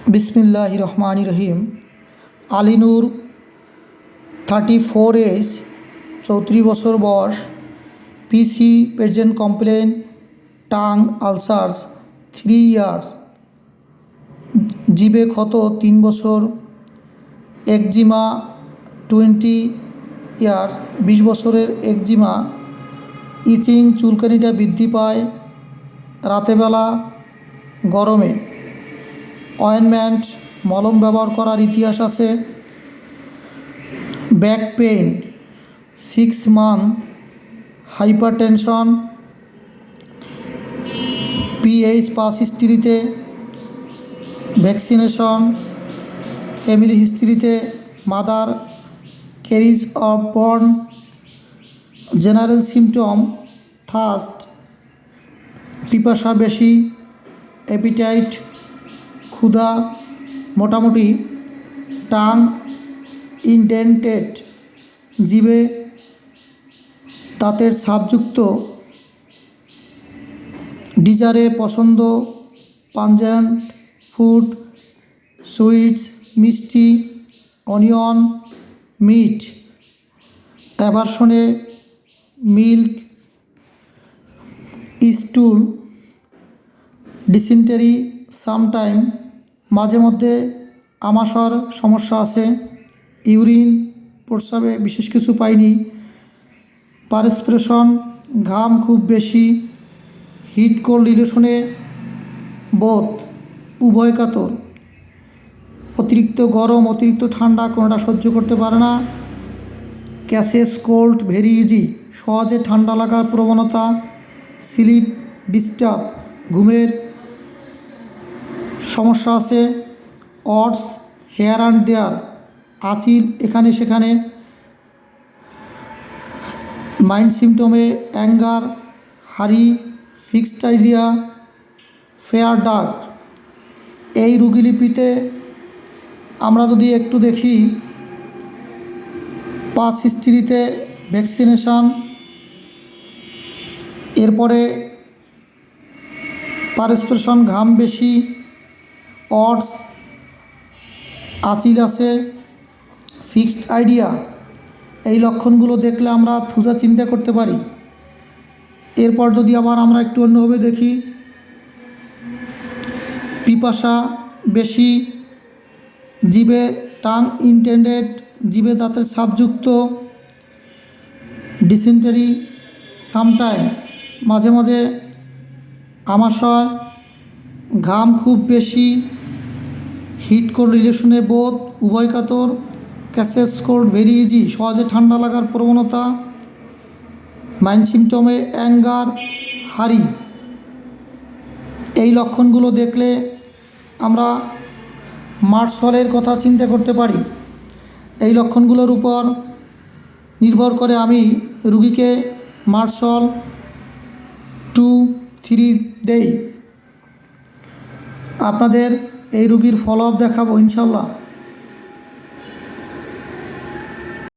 बिस्मिल्लाहिर रहमानिर रहीम। Alinur 34 age, 34 বছর বয়স, PC present complaint tongue ulcers 3 years, জিবে ক্ষত 3 বছর, একজিমা 20 ইয়ার্স, 20 বছরের একজিমা, ইচিং চুলকানিটা বৃদ্ধি পায় রাতেবেলা গরমে, অয়েনমেন্ট মলম ব্যবহার করার ইতিহাস আছে, back pain 6 month, hypertension, PH past হিস্ট্রিতে, ভ্যাকসিনেশন, ফ্যামিলি হিস্ট্রিতে mother carriage of born, general symptom thirst, পিপাসা বেশি, অ্যাপিটাইট ক্ষুধা, মোটামুটি টাং ইনডেন্টেড, জিভে দাঁতের ছাপযুক্ত, ডিজারে পছন্দ পাঞ্জেন্ট ফুড, সুইটস মিষ্টি, অনিয়ন মিট, অ্যাভারশনে মিল্ক, স্টুল, ডিসেন্টারি সামটাইম, মাঝে মধ্যে আমাশয় সমস্যা আছে, ইউরিন প্রস্রাবে বিশেষ কিছু পাইনি, পারস্পিরেশন ঘাম খুব বেশি, হিট কোল্ড রিলেশনে বোধ উভয় কাতর, অতিরিক্ত গরম অতিরিক্ত ঠান্ডা কোনোটা সহ্য করতে পারে না, ক্যাসেস কোল্ড ভেরি ইজি, সহজে ঠান্ডা লাগার প্রবণতা, স্লিপ ডিস্টার্ব ঘুমের সমস্যা আছে, অডস হেয়ার অ্যান্ড দেয়ার আঁচিল এখানে সেখানে, মাইন্ড সিমটমে অ্যাঙ্গার, হারি, ফিক্সড আইডিয়া, ফেয়ার ডার্ক। এই রোগীলিপিতে আমরা যদি একটু দেখি, পাস হিস্ট্রিতে ভ্যাকসিনেশন, এরপরে পারস্পিরেশন ঘাম বেশি, অডস আঁচিল আছে, ফিক্সড আইডিয়া, এই লক্ষণগুলো দেখলে আমরা থুজা চিন্তা করতে পারি। এরপর যদি আবার আমরা একটু অন্যভাবে দেখি, পিপাসা বেশি, জিভে টাং ইনটেন্ডেড, জিভে দাঁতের ছাপযুক্ত, ডিসেন্টারি সামটাইম মাঝে মাঝে আমাশয়, ঘাম খুব বেশি, হিট কোল্ড রিলেশনে বোধ উভয় কাতর, ক্যাসেস কোল্ড ভেরি ইজি, সহজে ঠান্ডা লাগার প্রবণতা, মাইন্ড সিমটমে অ্যাঙ্গার, হারি। এই লক্ষণগুলো দেখলে আমরা মার্সলের কথা চিন্তা করতে পারি। এই লক্ষণগুলোর উপর নির্ভর করে আমি রুগীকে মার্সল 2-3 দেই। আপনাদের এই রুগীর ফলো আপ দেখাবো ইনশাল্লাহ।